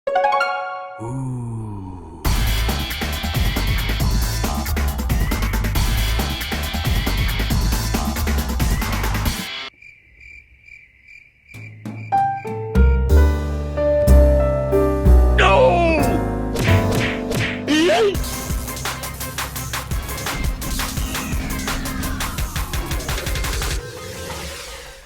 Ooh.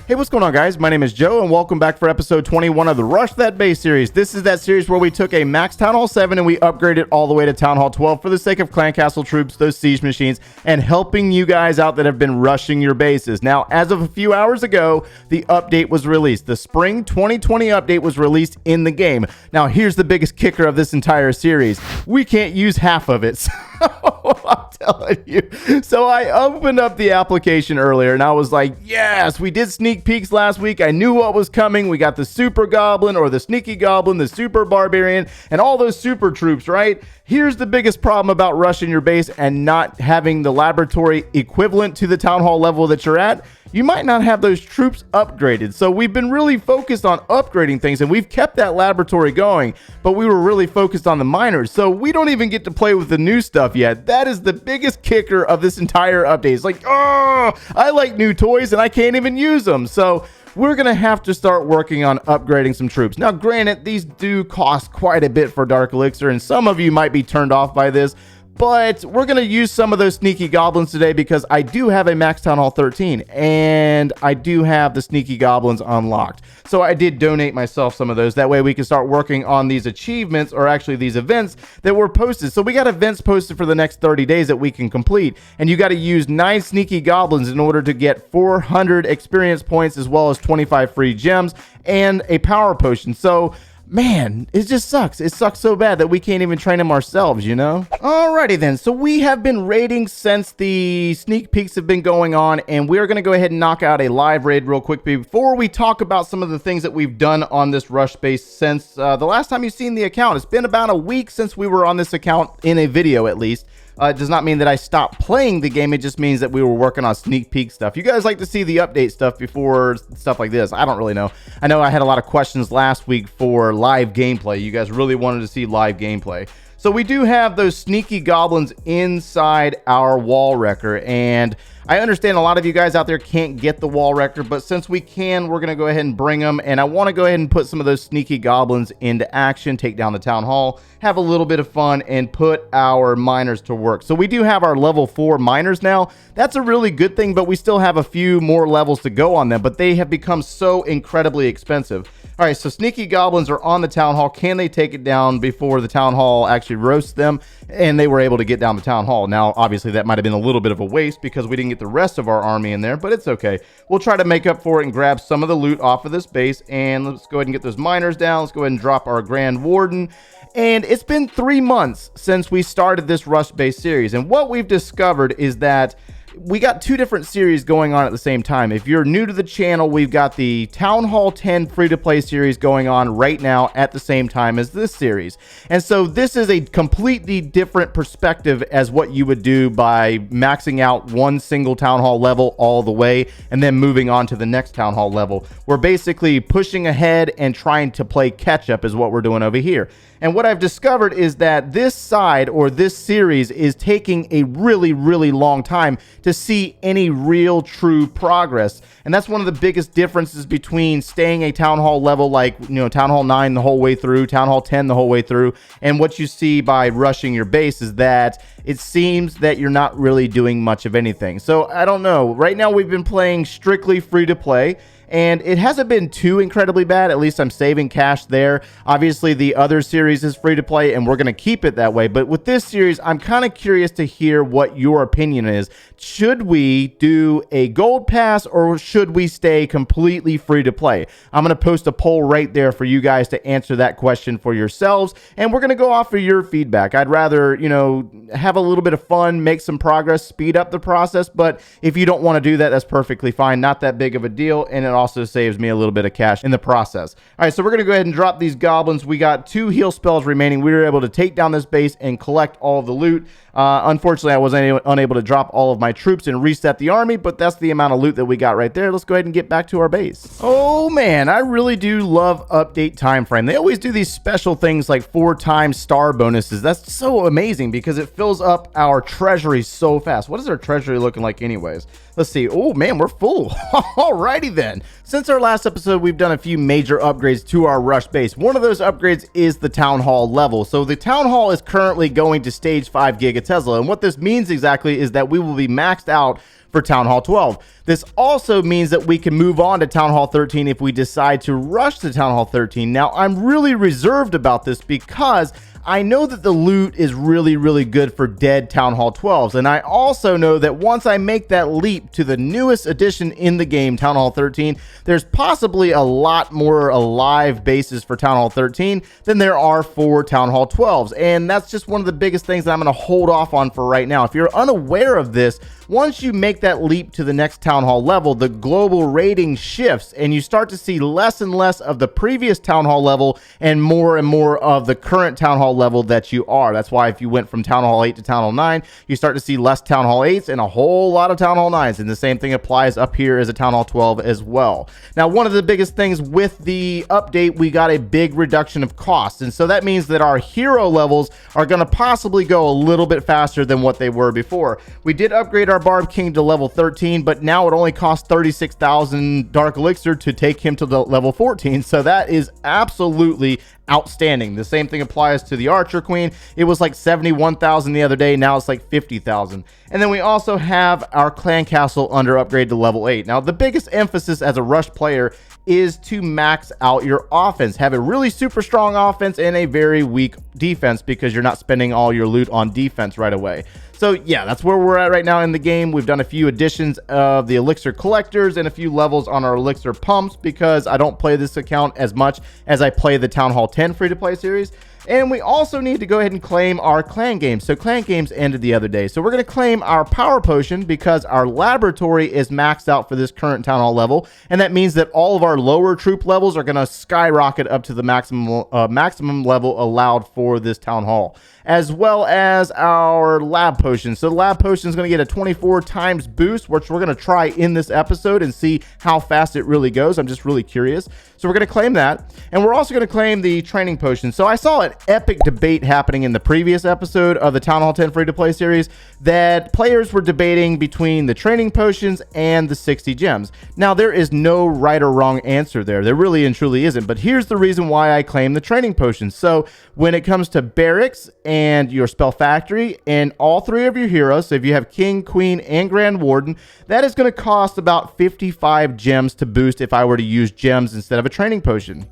Hey, what's going on, guys? My name is Joe, and welcome back for episode 21 of the Rush That Base series. This is that series where we took a max Town Hall 7 and we upgraded all the way to Town Hall 12 for the sake of clan castle troops, those siege machines, and helping you guys out that have been rushing your bases. Now, as of a few hours ago, the update was released. The Spring 2020 update was released in the game. Now, here's the biggest kicker of this entire series. We can't use half of it. I'm telling you. So I opened up the application earlier and I was like, yes, we did sneak peeks last week. I knew what was coming. We got the super goblin or the sneaky goblin, the super barbarian, and all those super troops, right? Here's the biggest problem about rushing your base and not having the laboratory equivalent to the town hall level that you're at. You might not have those troops upgraded. So we've been really focused on upgrading things, and we've kept that laboratory going, but we were really focused on the miners. So we don't even get to play with the new stuff yet. That is the biggest kicker of this entire update. It's like, oh, I like new toys and I can't even use them. So we're going to have to start working on upgrading some troops. Now, granted, these do cost quite a bit for Dark Elixir, and some of you might be turned off by this, but we're going to use some of those sneaky goblins today because I do have a max Town Hall 13 and I do have the sneaky goblins unlocked. So I did donate myself some of those. That way we can start working on these achievements, or actually these events that were posted. So we got events posted for the next 30 days that we can complete. And you got to use 9 sneaky goblins in order to get 400 experience points as well as 25 free gems and a power potion. So man, it just sucks. It sucks so bad that we can't even train them ourselves, you know? Alrighty then, so we have been raiding since the sneak peeks have been going on, and we're going to go ahead and knock out a live raid real quick before we talk about some of the things that we've done on this rush base since the last time you've seen the account. It's been about a week since we were on this account, in a video at least. It does not mean that I stopped playing the game. It just means that we were working on sneak peek stuff. You guys like to see the update stuff before stuff like this. I don't really know. I know I had a lot of questions last week for live gameplay. You guys really wanted to see live gameplay. So we do have those sneaky goblins inside our wall wrecker, and I understand a lot of you guys out there can't get the wall wrecker, but since we can, we're going to go ahead and bring them, and I want to go ahead and put some of those sneaky goblins into action, take down the town hall, have a little bit of fun, and put our miners to work. So we do have our level 4 miners now. That's a really good thing, but we still have a few more levels to go on them, but they have become so incredibly expensive. All right, so sneaky goblins are on the town hall. Can they take it down before the town hall actually roasts them? And they were able to get down the town hall. Now, obviously, that might have been a little bit of a waste because we didn't get the rest of our army in there, but it's okay. We'll try to make up for it and grab some of the loot off of this base. And let's go ahead and get those miners down. Let's go ahead and drop our Grand Warden. And it's been 3 months since we started this Rush Base series. And what we've discovered is that we got 2 different series going on at the same time. If you're new to the channel, we've got the Town Hall 10 free-to-play series going on right now at the same time as this series. And so this is a completely different perspective as what you would do by maxing out one single Town Hall level all the way and then moving on to the next Town Hall level. We're basically pushing ahead and trying to play catch-up is what we're doing over here. And what I've discovered is that this side, or this series, is taking a really, really long time to see any real true progress. And that's one of the biggest differences between staying a Town Hall level like, you know, Town Hall 9 the whole way through, Town Hall 10 the whole way through, and what you see by rushing your base is that it seems that you're not really doing much of anything. So I don't know. Right now we've been playing strictly free to play, and it hasn't been too incredibly bad. At least I'm saving cash there. Obviously, the other series is free to play, and we're going to keep it that way. But with this series, I'm kind of curious to hear what your opinion is. Should we do a gold pass, or should we stay completely free to play? I'm going to post a poll right there for you guys to answer that question for yourselves, and we're going to go off of your feedback. I'd rather, you know, have a little bit of fun, make some progress, speed up the process. But if you don't want to do that, that's perfectly fine. Not that big of a deal, and it also saves me a little bit of cash in the process. All right, so we're going to go ahead and drop these goblins. We got 2 heal spells remaining. We were able to take down this base and collect all of the loot. Unfortunately, I was unable to drop all of my troops and reset the army, but that's the amount of loot that we got right there. Let's go ahead and get back to our base. Oh man, I really do love update time frame. They always do these special things like 4 times star bonuses. That's so amazing because it fills up our treasury so fast. What is our treasury looking like anyways? Let's see. Oh man, we're full. Alrighty then. Since our last episode, we've done a few major upgrades to our rush base. One of those upgrades is the town hall level. So the town hall is currently going to stage 5 Gigatesla. And what this means exactly is that we will be maxed out for Town Hall 12. This also means that we can move on to Town Hall 13 if we decide to rush to Town Hall 13. Now, I'm really reserved about this because I know that the loot is really, really good for dead Town Hall 12s. And I also know that once I make that leap to the newest addition in the game, Town Hall 13, there's possibly a lot more alive bases for Town Hall 13 than there are for Town Hall 12s. And that's just one of the biggest things that I'm going to hold off on for right now. If you're unaware of this, once you make that leap to the next Town Hall level, the global rating shifts and you start to see less and less of the previous Town Hall level and more of the current Town Hall level that you are. That's why if you went from Town Hall 8 to Town Hall 9, you start to see less Town Hall 8s and a whole lot of Town Hall 9s. And the same thing applies up here as a Town Hall 12 as well. Now, one of the biggest things with the update, we got a big reduction of costs. And so that means that our hero levels are going to possibly go a little bit faster than what they were before. We did upgrade our Barb King to level 13, but now it only costs 36,000 Dark Elixir to take him to the level 14. So that is absolutely outstanding. The same thing applies to the Archer Queen. It was like 71,000 the other day. Now it's like 50,000. And then we also have our Clan Castle under upgrade to level 8. Now, the biggest emphasis as a rush player is to max out your offense. Have a really super strong offense and a very weak defense because you're not spending all your loot on defense right away. So yeah, that's where we're at right now in the game. We've done a few additions of the elixir collectors and a few levels on our elixir pumps because I don't play this account as much as I play the Town Hall 10 free-to-play series. And we also need to go ahead and claim our clan games. So clan games ended the other day. So we're going to claim our power potion because our laboratory is maxed out for this current town hall level. And that means that all of our lower troop levels are going to skyrocket up to the maximum level allowed for this town hall, as well as our lab potion. So the lab potion is going to get a 24 times boost, which we're going to try in this episode and see how fast it really goes. I'm just really curious. So we're going to claim that. And we're also going to claim the training potion. So I saw an epic debate happening in the previous episode of the Town Hall 10 free-to-play series that players were debating between the training potions and the 60 gems. Now, there is no right or wrong answer there. There really and truly isn't. But here's the reason why I claim the training potions. So when it comes to barracks and your spell factory and all 3 of your heroes, so if you have King, Queen, and Grand Warden, that is going to cost about 55 gems to boost if I were to use gems instead of a training potion.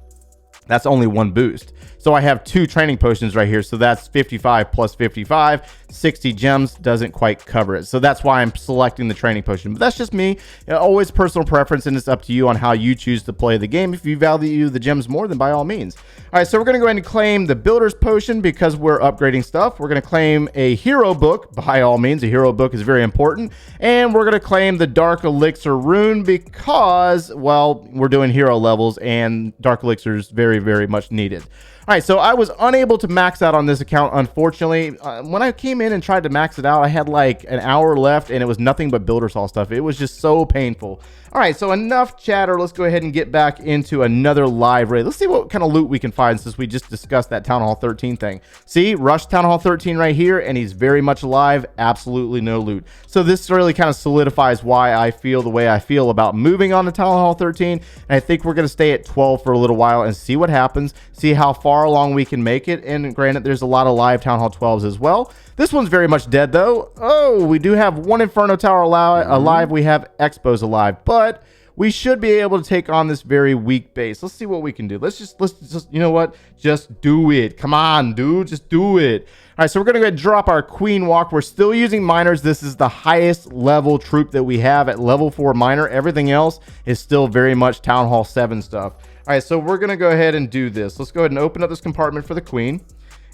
That's only 1 boost. So I have 2 training potions right here. So that's 55 plus 55. 60 gems doesn't quite cover it. So that's why I'm selecting the training potion. But that's just me. Always personal preference, and it's up to you on how you choose to play the game. If you value the gems more, then by all means. All right, so we're going to go ahead and claim the Builder's Potion because we're upgrading stuff. We're going to claim a Hero Book. By all means, a Hero Book is very important. And we're going to claim the Dark Elixir Rune because, well, we're doing hero levels and Dark Elixir is very, very much needed. All right, so I was unable to max out on this account, unfortunately. When I came in and tried to max it out, I had like an hour left, and it was nothing but Builder's Hall stuff. It was just so painful. All right, so enough chatter. Let's go ahead and get back into another live raid. Let's see what kind of loot we can find since we just discussed that Town Hall 13 thing. See, Rush Town Hall 13 right here, and he's very much alive. Absolutely no loot. So this really kind of solidifies why I feel the way I feel about moving on to Town Hall 13. And I think we're going to stay at 12 for a little while and see what happens, see how far along we can make it. And granted, there's a lot of live Town Hall 12s as well. This one's very much dead, though. Oh, we do have 1 Inferno Tower alive. We have Expos alive, but we should be able to take on this very weak base. Let's see what we can do. Let's just, you know what? Just do it. Come on, dude. Just do it. All right, so we're going to go ahead and drop our Queen Walk. We're still using miners. This is the highest level troop that we have at level 4 miner. Everything else is still very much Town Hall 7 stuff. All right, so we're going to go ahead and do this. Let's go ahead and open up this compartment for the Queen.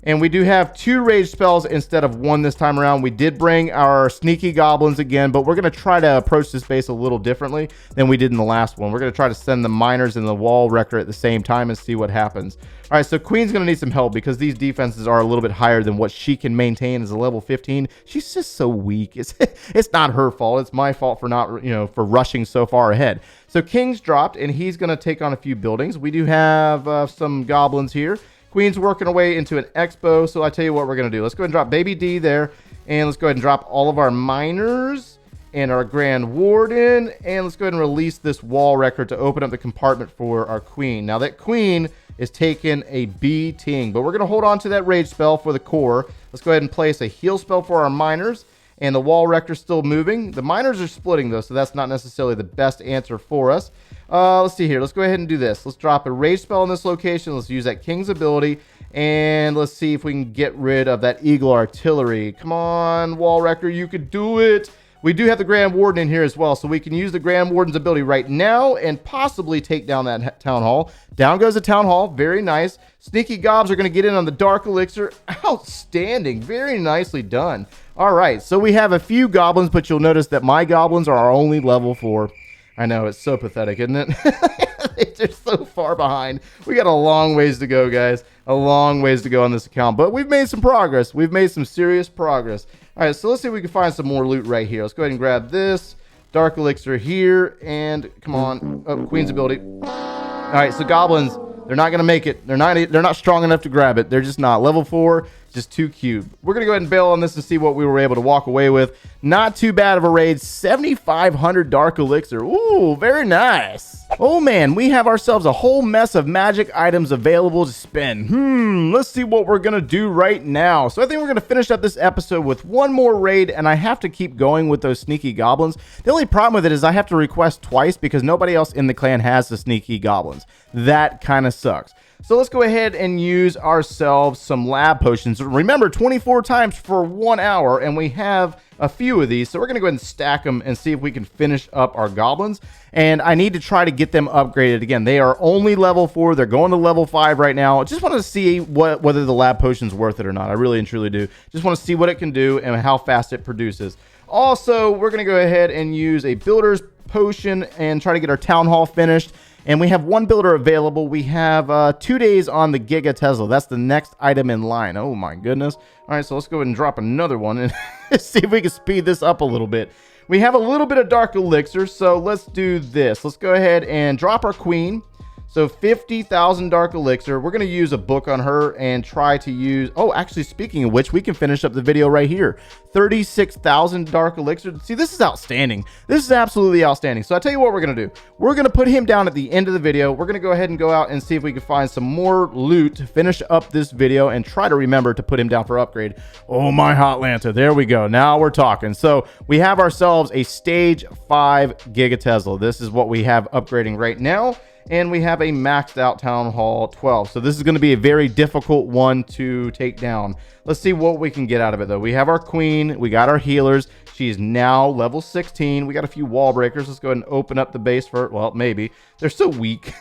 And we do have 2 rage spells instead of 1 this time around. We did bring our sneaky goblins again, but we're going to try to approach this base a little differently than we did in the last one. We're going to try to send the miners and the wall wrecker at the same time and see what happens. All right, so Queen's going to need some help because these defenses are a little bit higher than what she can maintain as a level 15. She's just so weak. It's not her fault. It's my fault for not, for rushing so far ahead. So King's dropped, and he's going to take on a few buildings. We do have some goblins here. Queen's working away into an expo, so I tell you what we're going to do. Let's go ahead and drop Baby D there, and let's go ahead and drop all of our miners and our Grand Warden, and let's go ahead and release this wall record to open up the compartment for our Queen. Now that Queen is taking a beating, but we're going to hold on to that rage spell for the core. Let's go ahead and place a heal spell for our miners, and the wall rector's still moving. The miners are splitting though, so that's not necessarily the best answer for us. Let's see here. Let's go ahead and do this. Let's drop a rage spell in this location. Let's use that King's ability, and let's see if we can get rid of that Eagle Artillery. Come on, wall wrecker, you could do it. We do have the Grand Warden in here as well, so we can use the Grand Warden's ability right now and possibly take down that Town Hall. Down goes the Town Hall. Very nice. Sneaky Gobs are going to get in on the Dark Elixir. Outstanding. Very nicely done. All right, so we have a few goblins, but you'll notice that my goblins are only level 4. I know, it's so pathetic, isn't it? They're so far behind. We got a long ways to go, guys. A long ways to go on this account, but we've made some progress. We've made some serious progress. All right, so let's see if we can find some more loot right here. Let's go ahead and grab this Dark Elixir here, and come on. Oh, Queen's ability. All right, so goblins, they're not going to make it. They're not strong enough to grab it. They're just not. Level 4, just 2 cube. We're going to go ahead and bail on this and see what we were able to walk away with. Not too bad of a raid. 7,500 Dark Elixir. Ooh, very nice. Oh man, we have ourselves a whole mess of magic items available to spend. Let's see what we're going to do right now. So I think we're going to finish up this episode with one more raid, and I have to keep going with those sneaky goblins. The only problem with it is I have to request twice because nobody else in the clan has the sneaky goblins. That kind of sucks. So let's go ahead and use ourselves some lab potions. Remember, 24 times for 1 hour, and we have a few of these. So we're going to go ahead and stack them and see if we can finish up our goblins. And I need to try to get them upgraded again. They are only level 4. They're going to level 5 right now. I just want to see whether the lab potion's worth it or not. I really and truly do. Just want to see what it can do and how fast it produces. Also, we're going to go ahead and use a builder's potion and try to get our town hall finished. And we have 1 builder available. We have 2 days on the Giga Tesla. That's the next item in line. Oh my goodness. All right, so let's go ahead and drop another one and see if we can speed this up a little bit. We have a little bit of Dark Elixir, so let's do this. Let's go ahead and drop our Queen. So 50,000 Dark Elixir. We're going to use a book on her and try to use... Oh, actually, speaking of which, we can finish up the video right here. 36,000 Dark Elixir. See, this is outstanding. This is absolutely outstanding. So I'll tell you what we're going to do. We're going to put him down at the end of the video. We're going to go ahead and go out and see if we can find some more loot to finish up this video and try to remember to put him down for upgrade. Oh, my hot Lanta. There we go. Now we're talking. So we have ourselves a stage 5 Giga Tesla. This is what we have upgrading right now. And we have a maxed out Town Hall 12. So this is going to be a very difficult one to take down. Let's see what we can get out of it, though. We have our Queen. We got our healers. She's now level 16. We got a few wall breakers. Let's go ahead and open up the base for... Well, maybe. They're so weak.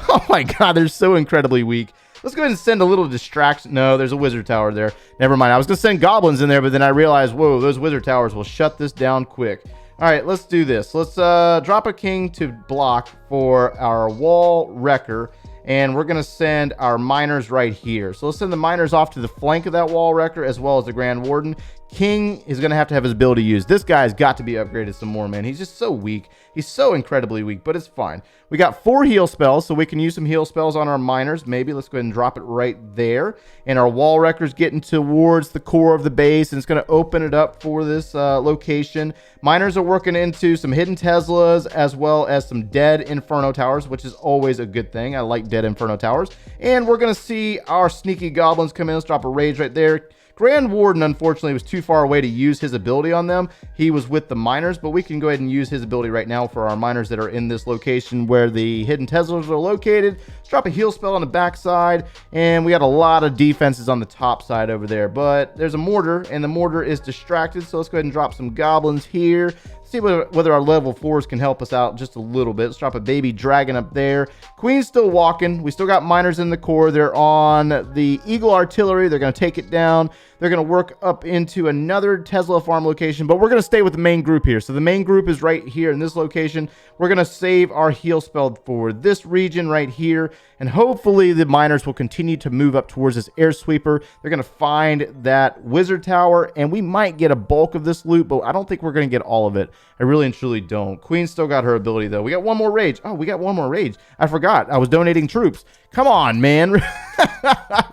Oh, my God. They're so incredibly weak. Let's go ahead and send a little distraction. No, there's a wizard tower there. Never mind. I was going to send goblins in there, but then I realized, whoa, those wizard towers will shut this down quick. All right, let's do this. Let's drop a king to block for our wall wrecker, and we're going to send our miners right here. So let's send the miners off to the flank of that wall wrecker as well as the Grand Warden. King is going to have his ability used. This guy's got to be upgraded some more, man. He's just so weak. He's so incredibly weak, but it's fine. We got 4 heal spells, so we can use some heal spells on our miners. Maybe let's go ahead and drop it right there. And our wall wrecker's getting towards the core of the base, and it's going to open it up for this location. Miners are working into some hidden Teslas as well as some dead Inferno towers, which is always a good thing. I like dead Inferno towers. And we're going to see our sneaky goblins come in. Let's drop a rage right there. Grand Warden, unfortunately, was too far away to use his ability on them. He was with the miners, but we can go ahead and use his ability right now for our miners that are in this location where the hidden Teslas are located. Let's drop a heal spell on the backside, and we got a lot of defenses on the top side over there, but there's a mortar, and the mortar is distracted, so let's go ahead and drop some goblins here. See whether our level 4s can help us out just a little bit. Let's drop a baby dragon up there. Queen's still walking. We still got miners in the core. They're on the Eagle artillery. They're going to take it down. They're going to work up into another Tesla farm location, but we're going to stay with the main group here. So the main group is right here in this location. We're going to save our heal spell for this region right here, and hopefully the miners will continue to move up towards this air sweeper. They're going to find that wizard tower, and we might get a bulk of this loot, but I don't think we're going to get all of it. I really and truly don't. Queen still got her ability, though. We got one more rage. Oh, we got one more rage. I forgot. I was donating troops. Come on, man.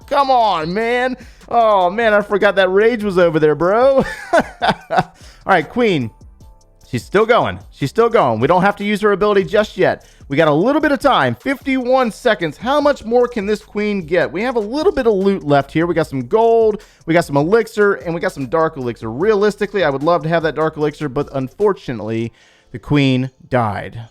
Come on, man. Oh, man, I forgot that rage was over there, bro. All right, Queen. She's still going. She's still going. We don't have to use her ability just yet. We got a little bit of time. 51 seconds. How much more can this queen get? We have a little bit of loot left here. We got some gold. We got some elixir. And we got some dark elixir. Realistically, I would love to have that dark elixir. But unfortunately, the queen died.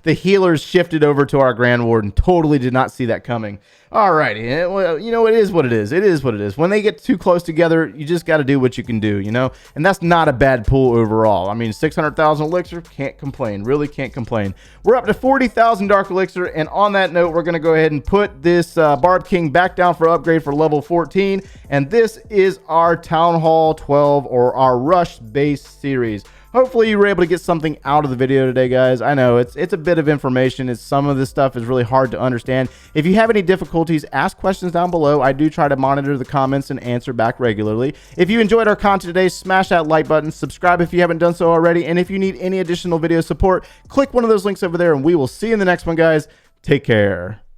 The healers shifted over to our Grand Warden. Totally did not see that coming. Alrighty, well, you know, it is what it is. It is what it is. When they get too close together, you just got to do what you can do, you know? And that's not a bad pool overall. I mean, 600,000 elixir, can't complain. Really can't complain. We're up to 40,000 dark elixir, and on that note, we're going to go ahead and put this Barb King back down for upgrade for level 14, and this is our Town Hall 12, or our Rush base series. Hopefully you were able to get something out of the video today, guys. I know it's a bit of information. Some of this stuff is really hard to understand. If you have any difficulties, ask questions down below. I do try to monitor the comments and answer back regularly. If you enjoyed our content today, smash that like button, subscribe if you haven't done so already, and if you need any additional video support, click one of those links over there, and we will see you in the next one, guys. Take care.